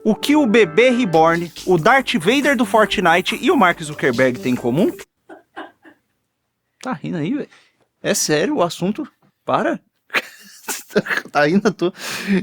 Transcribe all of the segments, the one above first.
O que o bebê Reborn, o Darth Vader do Fortnite e o Mark Zuckerberg têm em comum? Tá rindo aí, velho? É sério o assunto? Para. Tá rindo à toa.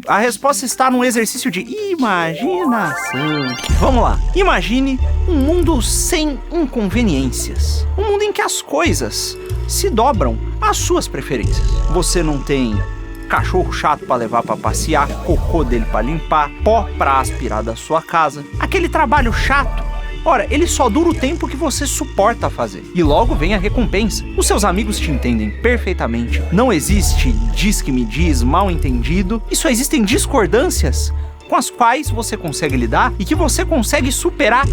A resposta está num exercício de imaginação. Vamos lá. Imagine um mundo sem inconveniências. Um mundo em que as coisas se dobram às suas preferências. Você não tem cachorro chato pra levar pra passear, cocô dele pra limpar, pó pra aspirar da sua casa. Aquele trabalho chato, ora, ele só dura o tempo que você suporta fazer. E logo vem a recompensa. Os seus amigos te entendem perfeitamente. Não existe diz que me diz, mal entendido. E só existem discordâncias com as quais você consegue lidar e que você consegue superar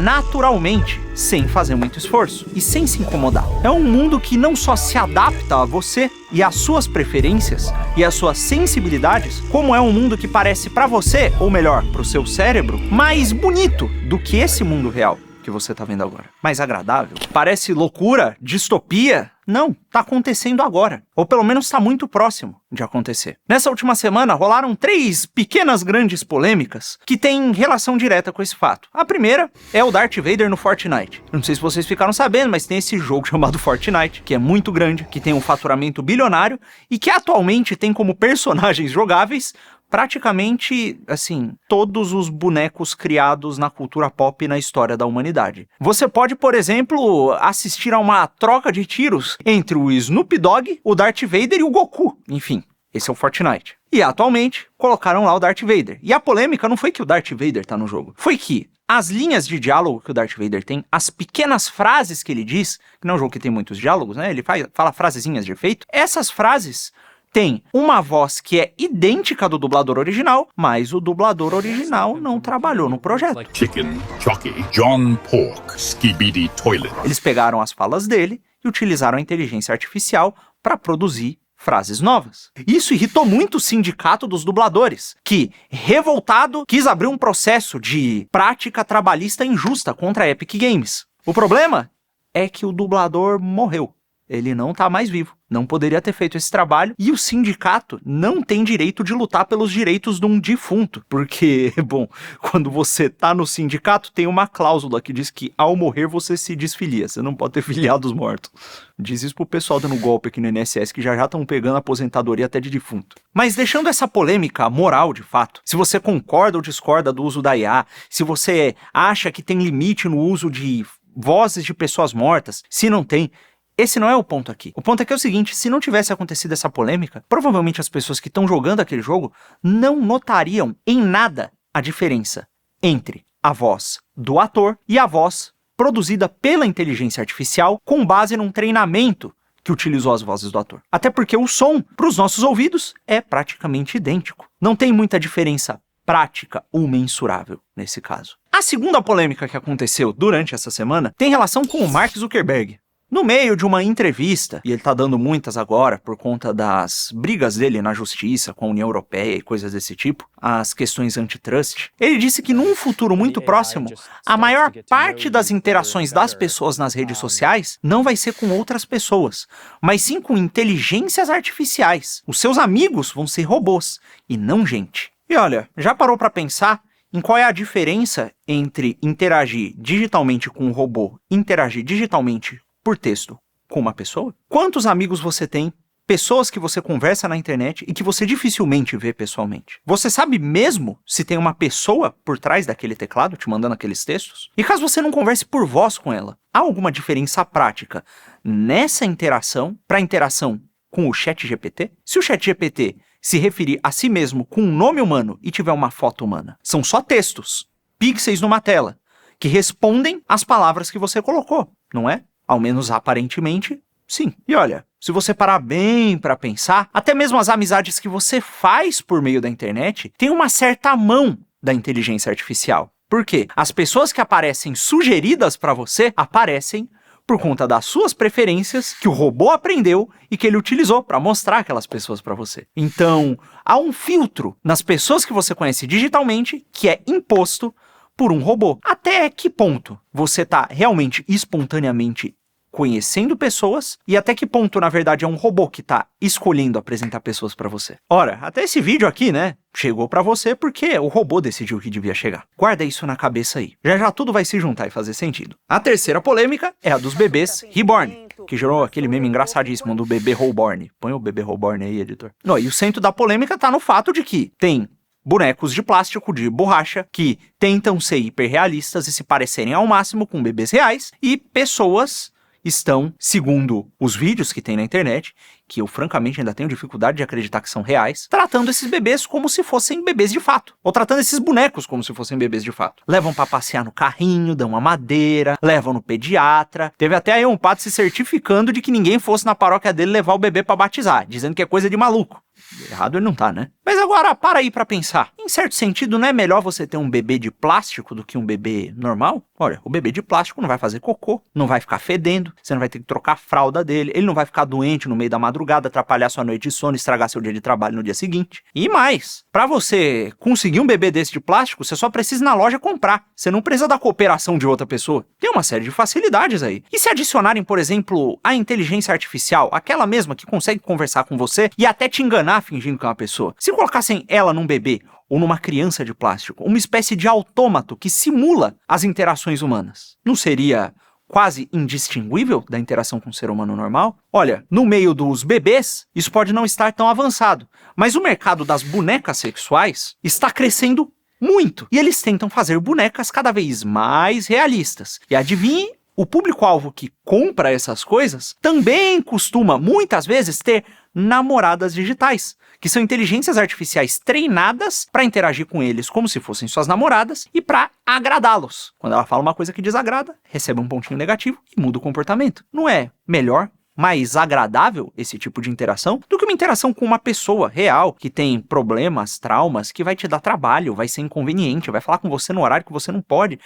naturalmente, sem fazer muito esforço e sem se incomodar. É um mundo que não só se adapta a você e às suas preferências e às suas sensibilidades, como é um mundo que parece pra você, ou melhor, pro seu cérebro, mais bonito do que esse mundo real que você tá vendo agora. Mais agradável. Parece loucura, distopia. Não, tá acontecendo agora. Ou pelo menos tá muito próximo de acontecer. Nessa última semana rolaram 3 pequenas grandes polêmicas que têm relação direta com esse fato. A primeira é o Darth Vader no Fortnite. Não sei se vocês ficaram sabendo, mas tem esse jogo chamado Fortnite, que é muito grande, que tem um faturamento bilionário e que atualmente tem como personagens jogáveis praticamente, assim, todos os bonecos criados na cultura pop e na história da humanidade. Você pode, por exemplo, assistir a uma troca de tiros entre o Snoop Dogg, o Darth Vader e o Goku. Enfim, esse é o Fortnite. E atualmente, colocaram lá o Darth Vader. E a polêmica não foi que o Darth Vader tá no jogo, foi que as linhas de diálogo que o Darth Vader tem, as pequenas frases que ele diz, que não é um jogo que tem muitos diálogos, né? Ele fala frasezinhas de efeito. Essas frases tem uma voz que é idêntica do dublador original, mas o dublador original não trabalhou no projeto. Chicken, Jockey, John Pork, Skibidi Toilet. Eles pegaram as falas dele e utilizaram a inteligência artificial para produzir frases novas. Isso irritou muito o sindicato dos dubladores, que, revoltado, quis abrir um processo de prática trabalhista injusta contra a Epic Games. O problema é que o dublador morreu. Ele não tá mais vivo, não poderia ter feito esse trabalho, e o sindicato não tem direito de lutar pelos direitos de um defunto, porque, bom, quando você tá no sindicato, tem uma cláusula que diz que ao morrer você se desfilia, você não pode ter filiados mortos. Diz isso pro pessoal dando golpe aqui no INSS, que já estão pegando aposentadoria até de defunto. Mas deixando essa polêmica moral de fato, se você concorda ou discorda do uso da IA, se você acha que tem limite no uso de vozes de pessoas mortas, se não tem, esse não é o ponto aqui. O ponto aqui é o seguinte, se não tivesse acontecido essa polêmica, provavelmente as pessoas que estão jogando aquele jogo não notariam em nada a diferença entre a voz do ator e a voz produzida pela inteligência artificial com base num treinamento que utilizou as vozes do ator. Até porque o som, para os nossos ouvidos, é praticamente idêntico. Não tem muita diferença prática ou mensurável nesse caso. A segunda polêmica que aconteceu durante essa semana tem relação com o Mark Zuckerberg. No meio de uma entrevista, e ele tá dando muitas agora por conta das brigas dele na justiça com a União Europeia e coisas desse tipo, as questões antitrust, ele disse que num futuro muito próximo, a maior parte das interações das pessoas nas redes sociais não vai ser com outras pessoas, mas sim com inteligências artificiais. Os seus amigos vão ser robôs e não gente. E olha, já parou pra pensar em qual é a diferença entre interagir digitalmente com um robô e interagir digitalmente por texto com uma pessoa? Quantos amigos você tem, pessoas que você conversa na internet e que você dificilmente vê pessoalmente? Você sabe mesmo se tem uma pessoa por trás daquele teclado te mandando aqueles textos? E caso você não converse por voz com ela, há alguma diferença prática nessa interação para a interação com o ChatGPT? Se o ChatGPT se referir a si mesmo com um nome humano e tiver uma foto humana, são só textos, pixels numa tela, que respondem às palavras que você colocou, não é? Ao menos aparentemente, sim. E olha, se você parar bem para pensar, até mesmo as amizades que você faz por meio da internet têm uma certa mão da inteligência artificial. Por quê? As pessoas que aparecem sugeridas para você aparecem por conta das suas preferências que o robô aprendeu e que ele utilizou para mostrar aquelas pessoas para você. Então, há um filtro nas pessoas que você conhece digitalmente que é imposto por um robô. Até que ponto você está realmente espontaneamente conhecendo pessoas e até que ponto, na verdade, é um robô que tá escolhendo apresentar pessoas pra você. Ora, até esse vídeo aqui, né, chegou pra você porque o robô decidiu que devia chegar. Guarda isso na cabeça aí. Já já tudo vai se juntar e fazer sentido. A terceira polêmica é a dos bebês reborn, que gerou aquele meme engraçadíssimo do bebê reborn. Põe o bebê reborn aí, editor. Não, e o centro da polêmica tá no fato de que tem bonecos de plástico, de borracha, que tentam ser hiperrealistas e se parecerem ao máximo com bebês reais, e pessoas estão, segundo os vídeos que tem na internet, que eu francamente ainda tenho dificuldade de acreditar que são reais, tratando esses bebês como se fossem bebês de fato, ou tratando esses bonecos como se fossem bebês de fato. Levam pra passear no carrinho, dão uma madeira, levam no pediatra. Teve até aí um padre se certificando de que ninguém fosse na paróquia dele levar o bebê pra batizar, dizendo que é coisa de maluco. Errado ele não tá, né? Mas agora, para aí pra pensar. Em certo sentido, não é melhor você ter um bebê de plástico do que um bebê normal? Olha, o bebê de plástico não vai fazer cocô, não vai ficar fedendo, você não vai ter que trocar a fralda dele, ele não vai ficar doente no meio da madrugada, atrapalhar sua noite de sono, estragar seu dia de trabalho no dia seguinte. E mais, pra você conseguir um bebê desse de plástico, você só precisa ir na loja comprar. Você não precisa da cooperação de outra pessoa. Tem uma série de facilidades aí. E se adicionarem, por exemplo, a inteligência artificial, aquela mesma que consegue conversar com você e até te enganar fingindo que é uma pessoa. Se colocassem ela num bebê ou numa criança de plástico, uma espécie de autômato que simula as interações humanas, não seria quase indistinguível da interação com o ser humano normal? Olha, no meio dos bebês, isso pode não estar tão avançado, mas o mercado das bonecas sexuais está crescendo muito, e eles tentam fazer bonecas cada vez mais realistas. E adivinhe, o público-alvo que compra essas coisas também costuma, muitas vezes, ter namoradas digitais, que são inteligências artificiais treinadas para interagir com eles como se fossem suas namoradas e para agradá-los. Quando ela fala uma coisa que desagrada, recebe um pontinho negativo e muda o comportamento. Não é melhor, mais agradável esse tipo de interação do que uma interação com uma pessoa real que tem problemas, traumas, que vai te dar trabalho, vai ser inconveniente, vai falar com você no horário que você não pode?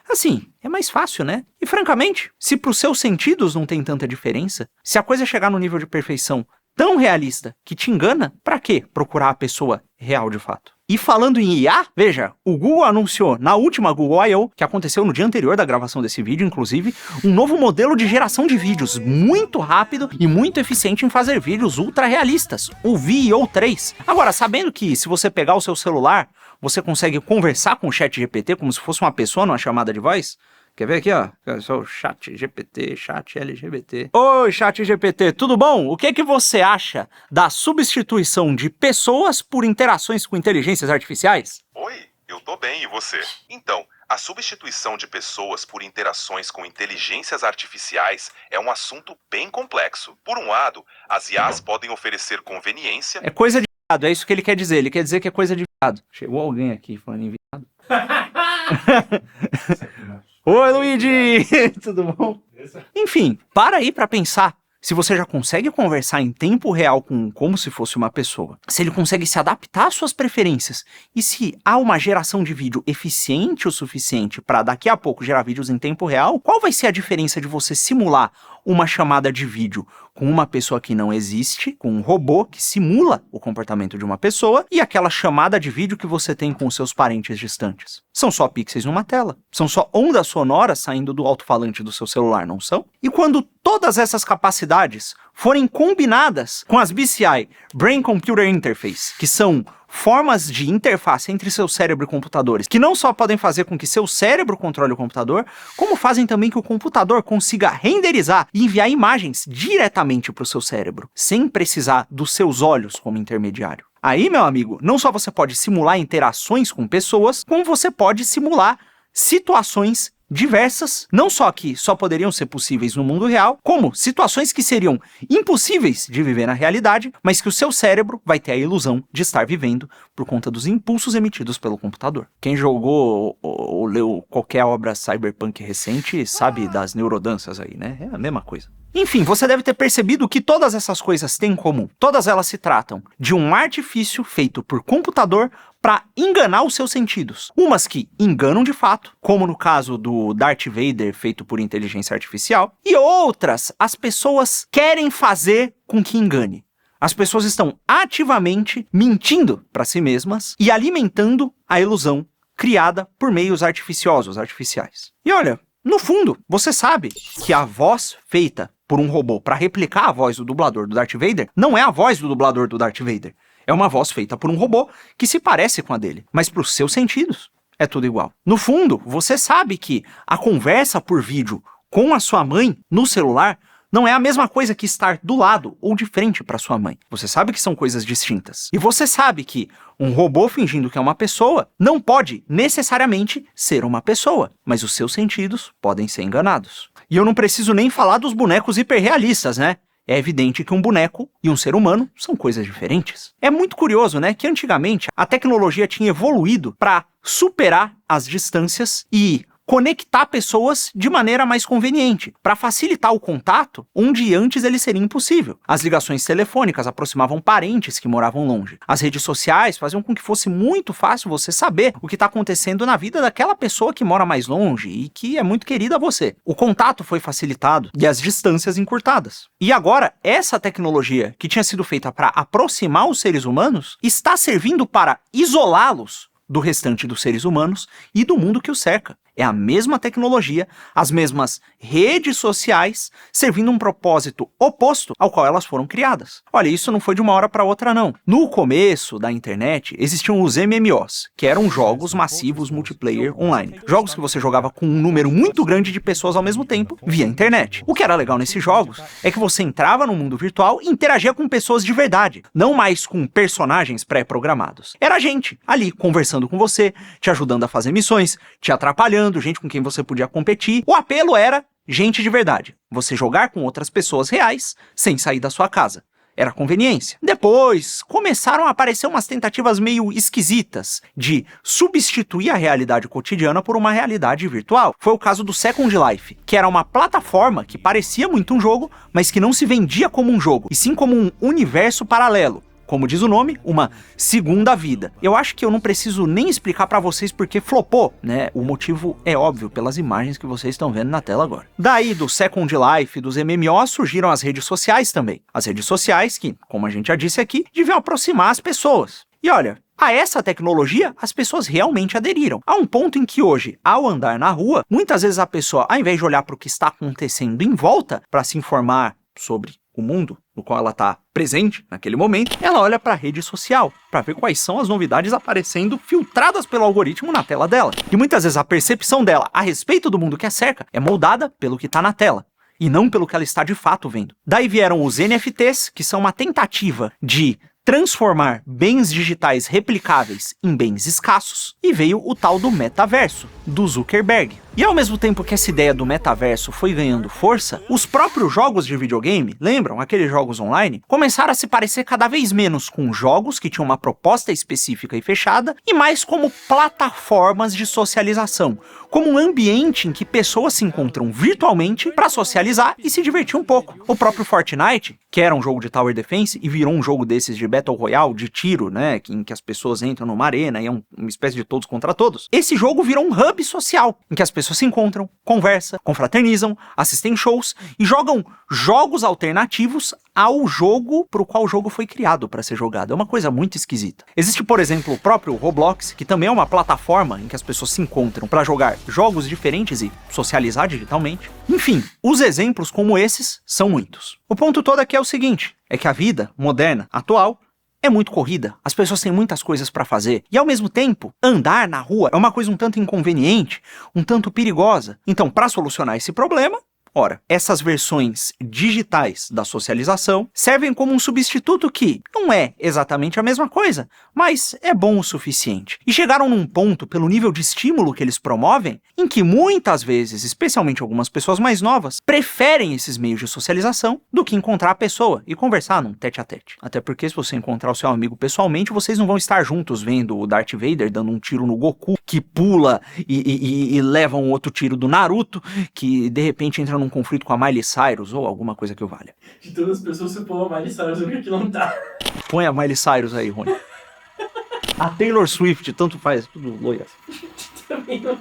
Assim, é mais fácil, né? E francamente, se para os seus sentidos não tem tanta diferença, se a coisa chegar no nível de perfeição tão realista que te engana, pra que procurar a pessoa real de fato? E falando em IA, veja, o Google anunciou na última Google I.O., que aconteceu no dia anterior da gravação desse vídeo, inclusive, um novo modelo de geração de vídeos muito rápido e muito eficiente em fazer vídeos ultra realistas, o VEO 3. Agora, sabendo que se você pegar o seu celular, você consegue conversar com o ChatGPT como se fosse uma pessoa numa chamada de voz? Quer ver aqui, ó? Só o ChatGPT, chat LGBT. Oi, ChatGPT, tudo bom? O que você acha da substituição de pessoas por interações com inteligências artificiais? Oi, eu tô bem, e você? Então, a substituição de pessoas por interações com inteligências artificiais é um assunto bem complexo. Por um lado, as IAs podem oferecer conveniência... É coisa de viado, é isso que ele quer dizer. Ele quer dizer que é coisa de viado. Chegou alguém aqui falando em viado. Oi, Luigi! Tudo bom? Enfim, para aí pra pensar. Se você já consegue conversar em tempo real como se fosse uma pessoa, se ele consegue se adaptar às suas preferências, e se há uma geração de vídeo eficiente o suficiente para daqui a pouco gerar vídeos em tempo real, qual vai ser a diferença de você simular uma chamada de vídeo com uma pessoa que não existe, com um robô que simula o comportamento de uma pessoa, e aquela chamada de vídeo que você tem com os seus parentes distantes? São só pixels numa tela, são só ondas sonoras saindo do alto-falante do seu celular, não são? E quando todas essas capacidades forem combinadas com as BCI, Brain Computer Interface, que são formas de interface entre seu cérebro e computadores, que não só podem fazer com que seu cérebro controle o computador, como fazem também que o computador consiga renderizar e enviar imagens diretamente para o seu cérebro, sem precisar dos seus olhos como intermediário. Aí, meu amigo, não só você pode simular interações com pessoas, como você pode simular situações diversas, não só que só poderiam ser possíveis no mundo real, como situações que seriam impossíveis de viver na realidade, mas que o seu cérebro vai ter a ilusão de estar vivendo por conta dos impulsos emitidos pelo computador. Quem jogou ou leu qualquer obra cyberpunk recente sabe das neurodanças aí, né? É a mesma coisa. Enfim, você deve ter percebido que todas essas coisas têm em comum. Todas elas se tratam de um artifício feito por computador para enganar os seus sentidos. Umas que enganam de fato, como no caso do Darth Vader feito por inteligência artificial, e outras as pessoas querem fazer com que engane. As pessoas estão ativamente mentindo para si mesmas e alimentando a ilusão criada por meios artificiais. E olha, No fundo, você sabe que a voz feita por um robô para replicar a voz do dublador do Darth Vader não é a voz do dublador do Darth Vader. É uma voz feita por um robô que se parece com a dele, mas para os seus sentidos é tudo igual. No fundo, você sabe que a conversa por vídeo com a sua mãe no celular não é a mesma coisa que estar do lado ou de frente para sua mãe. Você sabe que são coisas distintas. E você sabe que um robô fingindo que é uma pessoa não pode necessariamente ser uma pessoa, mas os seus sentidos podem ser enganados. E eu não preciso nem falar dos bonecos hiperrealistas, né? É evidente que um boneco e um ser humano são coisas diferentes. É muito curioso, né, que antigamente a tecnologia tinha evoluído para superar as distâncias e conectar pessoas de maneira mais conveniente, para facilitar o contato onde antes ele seria impossível. As ligações telefônicas aproximavam parentes que moravam longe. As redes sociais faziam com que fosse muito fácil você saber o que está acontecendo na vida daquela pessoa que mora mais longe e que é muito querida a você. O contato foi facilitado e as distâncias encurtadas. E agora, essa tecnologia que tinha sido feita para aproximar os seres humanos está servindo para isolá-los do restante dos seres humanos e do mundo que os cerca. É a mesma tecnologia, as mesmas redes sociais, servindo um propósito oposto ao qual elas foram criadas. Olha, isso não foi de uma hora para outra, não. No começo da internet, existiam os MMOs, que eram jogos massivos multiplayer online. Jogos que você jogava com um número muito grande de pessoas ao mesmo tempo, via internet. O que era legal nesses jogos é que você entrava no mundo virtual e interagia com pessoas de verdade, não mais com personagens pré-programados. Era gente ali, conversando com você, te ajudando a fazer missões, te atrapalhando, gente com quem você podia competir. O apelo era gente de verdade. Você jogar com outras pessoas reais sem sair da sua casa. Era conveniência. Depois, começaram a aparecer umas tentativas meio esquisitas de substituir a realidade cotidiana por uma realidade virtual. Foi o caso do Second Life, que era uma plataforma que parecia muito um jogo, mas que não se vendia como um jogo, e sim como um universo paralelo. Como diz o nome, uma segunda vida. Eu acho que eu não preciso nem explicar pra vocês porque flopou, né? O motivo é óbvio pelas imagens que vocês estão vendo na tela agora. Daí, do Second Life, dos MMOs, surgiram as redes sociais também. As redes sociais que, como a gente já disse aqui, deviam aproximar as pessoas. E olha, a essa tecnologia, as pessoas realmente aderiram. A um ponto em que hoje, ao andar na rua, muitas vezes a pessoa, ao invés de olhar para o que está acontecendo em volta, para se informar sobre o mundo no qual ela está presente naquele momento, ela olha para a rede social para ver quais são as novidades aparecendo filtradas pelo algoritmo na tela dela. E muitas vezes a percepção dela a respeito do mundo que a cerca é moldada pelo que está na tela e não pelo que ela está de fato vendo. Daí vieram os NFTs, que são uma tentativa de transformar bens digitais replicáveis em bens escassos, e veio o tal do metaverso, do Zuckerberg. E ao mesmo tempo que essa ideia do metaverso foi ganhando força, os próprios jogos de videogame, lembram, aqueles jogos online, começaram a se parecer cada vez menos com jogos que tinham uma proposta específica e fechada, e mais como plataformas de socialização, como um ambiente em que pessoas se encontram virtualmente para socializar e se divertir um pouco. O próprio Fortnite, que era um jogo de Tower Defense e virou um jogo desses de Battle Royale, de tiro, né, em que as pessoas entram numa arena e é uma espécie de todos contra todos. Esse jogo virou um hub social, em que as pessoas se encontram, conversam, confraternizam, assistem shows e jogam jogos alternativos ao jogo para o qual o jogo foi criado para ser jogado. É uma coisa muito esquisita. Existe, por exemplo, o próprio Roblox, que também é uma plataforma em que as pessoas se encontram para jogar jogos diferentes e socializar digitalmente. Enfim, os exemplos como esses são muitos. O ponto todo aqui é o seguinte, é que a vida moderna, atual, é muito corrida, as pessoas têm muitas coisas para fazer, e ao mesmo tempo, andar na rua é uma coisa um tanto inconveniente, um tanto perigosa. Então, para solucionar esse problema, ora, essas versões digitais da socialização servem como um substituto que não é exatamente a mesma coisa, mas é bom o suficiente. E chegaram num ponto, pelo nível de estímulo que eles promovem, em que muitas vezes, especialmente algumas pessoas mais novas, preferem esses meios de socialização do que encontrar a pessoa e conversar num tete-a-tete. Até porque se você encontrar o seu amigo pessoalmente, vocês não vão estar juntos vendo o Darth Vader dando um tiro no Goku, que pula e leva um outro tiro do Naruto, que de repente entra num conflito com a Miley Cyrus ou alguma coisa que o valha. De todas as pessoas, você põe a Miley Cyrus, o que não tá. Põe a Miley Cyrus aí, Rony. A Taylor Swift, tanto faz, tudo loira. Também não.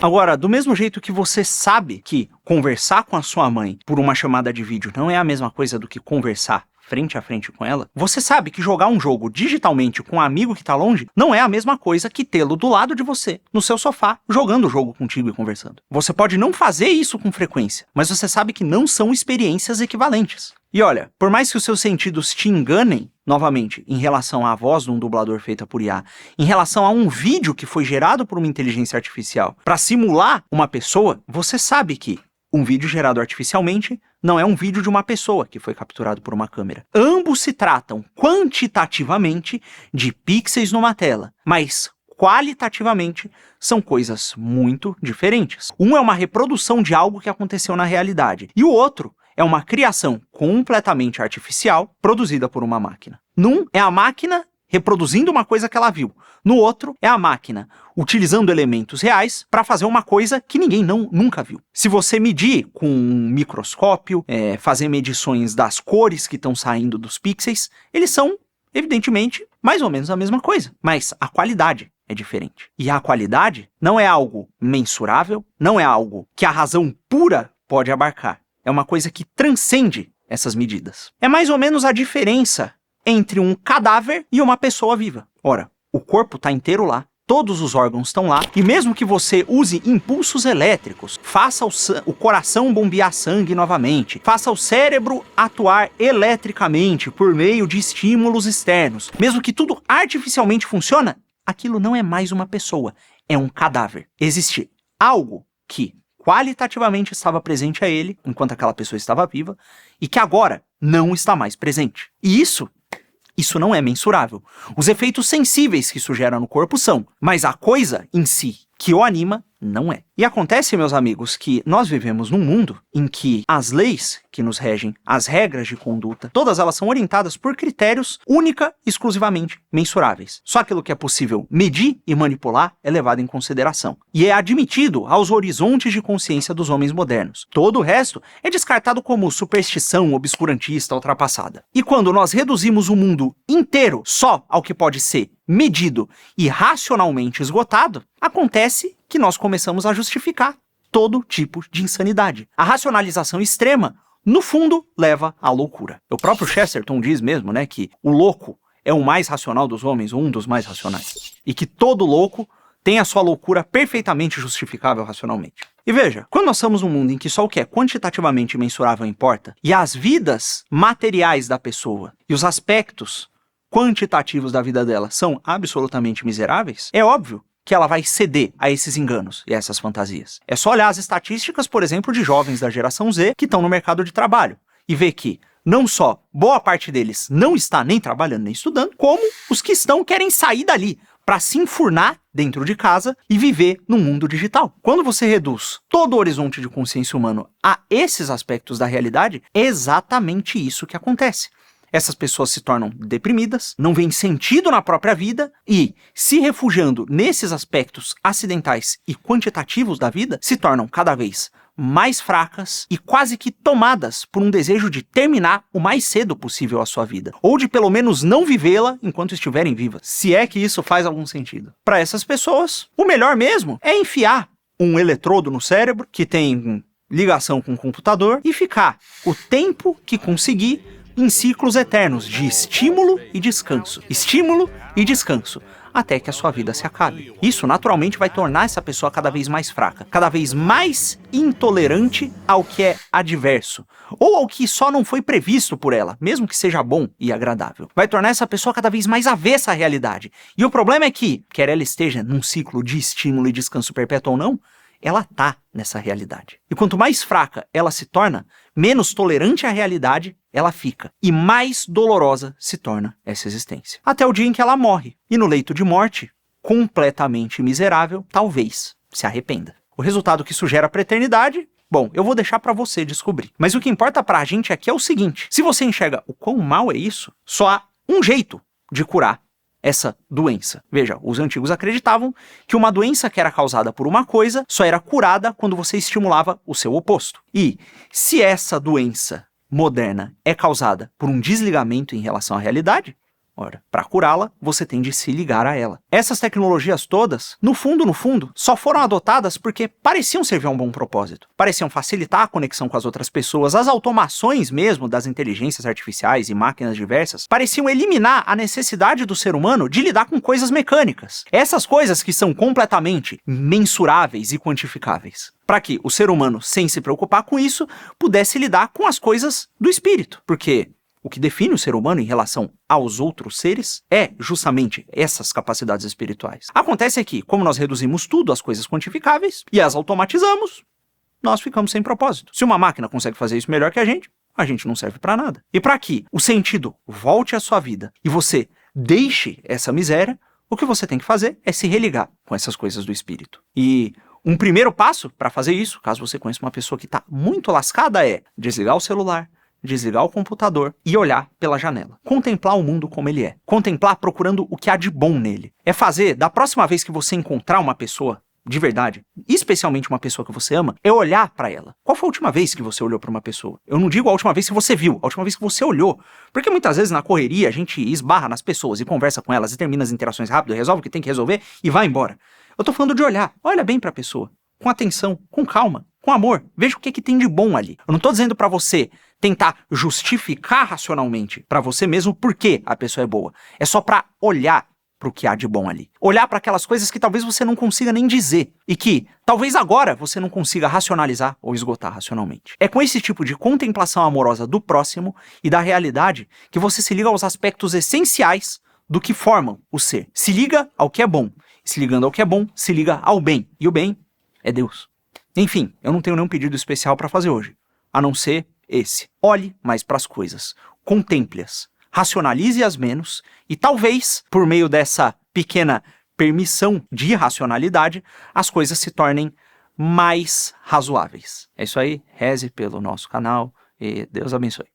Agora, do mesmo jeito que você sabe que conversar com a sua mãe por uma chamada de vídeo não é a mesma coisa do que conversar frente a frente com ela, você sabe que jogar um jogo digitalmente com um amigo que tá longe não é a mesma coisa que tê-lo do lado de você, no seu sofá, jogando o jogo contigo e conversando. Você pode não fazer isso com frequência, mas você sabe que não são experiências equivalentes. E olha, por mais que os seus sentidos te enganem, novamente, em relação à voz de um dublador feita por IA, em relação a um vídeo que foi gerado por uma inteligência artificial para simular uma pessoa, você sabe que um vídeo gerado artificialmente não é um vídeo de uma pessoa que foi capturado por uma câmera. Ambos se tratam quantitativamente de pixels numa tela, mas qualitativamente são coisas muito diferentes. Um é uma reprodução de algo que aconteceu na realidade, e o outro é uma criação completamente artificial produzida por uma máquina. Num é a máquina reproduzindo uma coisa que ela viu. No outro é a máquina utilizando elementos reais para fazer uma coisa que ninguém nunca viu. Se você medir com um microscópio, fazer medições das cores que estão saindo dos pixels, eles são, evidentemente, mais ou menos a mesma coisa. Mas a qualidade é diferente. E a qualidade não é algo mensurável, não é algo que a razão pura pode abarcar. É uma coisa que transcende essas medidas. É mais ou menos a diferença entre um cadáver e uma pessoa viva. Ora, o corpo está inteiro lá, todos os órgãos estão lá, e mesmo que você use impulsos elétricos, faça o coração bombear sangue novamente, faça o cérebro atuar eletricamente por meio de estímulos externos, mesmo que tudo artificialmente funcione, aquilo não é mais uma pessoa, é um cadáver. Existe algo que qualitativamente estava presente a ele, enquanto aquela pessoa estava viva, e que agora não está mais presente. E isso não é mensurável. Os efeitos sensíveis que isso gera no corpo são, mas a coisa em si que o anima não é. E acontece, meus amigos, que nós vivemos num mundo em que as leis que nos regem, as regras de conduta, todas elas são orientadas por critérios única e exclusivamente mensuráveis. Só aquilo que é possível medir e manipular é levado em consideração. E é admitido aos horizontes de consciência dos homens modernos. Todo o resto é descartado como superstição obscurantista ultrapassada. E quando nós reduzimos o mundo inteiro só ao que pode ser medido e racionalmente esgotado, acontece que nós começamos a justificar todo tipo de insanidade. A racionalização extrema, no fundo, leva à loucura. O próprio Chesterton diz mesmo, né, que o louco é o mais racional dos homens, ou um dos mais racionais. E que todo louco tem a sua loucura perfeitamente justificável racionalmente. E veja, quando nós estamos num mundo em que só o que é quantitativamente mensurável importa, e as vidas materiais da pessoa e os aspectos quantitativos da vida dela são absolutamente miseráveis, é óbvio que ela vai ceder a esses enganos e a essas fantasias. É só olhar as estatísticas, por exemplo, de jovens da geração Z que estão no mercado de trabalho e ver que não só boa parte deles não está nem trabalhando nem estudando, como os que estão querem sair dali para se enfurnar dentro de casa e viver no mundo digital. Quando você reduz todo o horizonte de consciência humano a esses aspectos da realidade, é exatamente isso que acontece. Essas pessoas se tornam deprimidas, não veem sentido na própria vida e, se refugiando nesses aspectos acidentais e quantitativos da vida, se tornam cada vez mais fracas e quase que tomadas por um desejo de terminar o mais cedo possível a sua vida, ou de pelo menos não vivê-la enquanto estiverem vivas, se é que isso faz algum sentido. Para essas pessoas, o melhor mesmo é enfiar um eletrodo no cérebro que tem ligação com o computador e ficar o tempo que conseguir em ciclos eternos de estímulo e descanso, até que a sua vida se acabe. Isso naturalmente vai tornar essa pessoa cada vez mais fraca, cada vez mais intolerante ao que é adverso, ou ao que só não foi previsto por ela, mesmo que seja bom e agradável. Vai tornar essa pessoa cada vez mais avessa à realidade. E o problema é que, quer ela esteja num ciclo de estímulo e descanso perpétuo ou não, ela tá nessa realidade. E quanto mais fraca ela se torna, menos tolerante à realidade ela fica. E mais dolorosa se torna essa existência. Até o dia em que ela morre. E no leito de morte, completamente miserável, talvez se arrependa. O resultado que isso gera para a eternidade, bom, eu vou deixar para você descobrir. Mas o que importa para a gente aqui é o seguinte. Se você enxerga o quão mal é isso, só há um jeito de curar essa doença. Veja, os antigos acreditavam que uma doença que era causada por uma coisa só era curada quando você estimulava o seu oposto. E se essa doença moderna é causada por um desligamento em relação à realidade, Ora, para curá-la, você tem de se ligar a ela. Essas tecnologias todas, no fundo, só foram adotadas porque pareciam servir a um bom propósito. Pareciam facilitar a conexão com as outras pessoas. As automações mesmo das inteligências artificiais e máquinas diversas pareciam eliminar a necessidade do ser humano de lidar com coisas mecânicas. Essas coisas que são completamente mensuráveis e quantificáveis. Para que o ser humano, sem se preocupar com isso, pudesse lidar com as coisas do espírito. Porque o que define o ser humano em relação aos outros seres é justamente essas capacidades espirituais. Acontece que, como nós reduzimos tudo às coisas quantificáveis e as automatizamos, nós ficamos sem propósito. Se uma máquina consegue fazer isso melhor que a gente não serve para nada. E para que o sentido volte à sua vida e você deixe essa miséria, o que você tem que fazer é se religar com essas coisas do espírito. E um primeiro passo para fazer isso, caso você conheça uma pessoa que está muito lascada, é desligar o celular, desligar o computador e olhar pela janela. Contemplar o mundo como ele é. Contemplar procurando o que há de bom nele. É fazer, da próxima vez que você encontrar uma pessoa de verdade, especialmente uma pessoa que você ama, é olhar para ela. Qual foi a última vez que você olhou para uma pessoa? Eu não digo a última vez que você viu, a última vez que você olhou. Porque muitas vezes na correria a gente esbarra nas pessoas e conversa com elas e termina as interações rápido, resolve o que tem que resolver e vai embora. Eu tô falando de olhar. Olha bem para a pessoa. Com atenção, com calma, com amor. Veja o que tem de bom ali. Eu não tô dizendo para você tentar justificar racionalmente para você mesmo por que a pessoa é boa. É só para olhar para o que há de bom ali. Olhar para aquelas coisas que talvez você não consiga nem dizer e que talvez agora você não consiga racionalizar ou esgotar racionalmente. É com esse tipo de contemplação amorosa do próximo e da realidade que você se liga aos aspectos essenciais do que formam o ser. Se liga ao que é bom. Se ligando ao que é bom, se liga ao bem. E o bem é Deus. Enfim, eu não tenho nenhum pedido especial para fazer hoje, a não ser esse. Olhe mais para as coisas, contemple-as, racionalize-as menos e talvez, por meio dessa pequena permissão de irracionalidade, as coisas se tornem mais razoáveis. É isso aí, reze pelo nosso canal e Deus abençoe.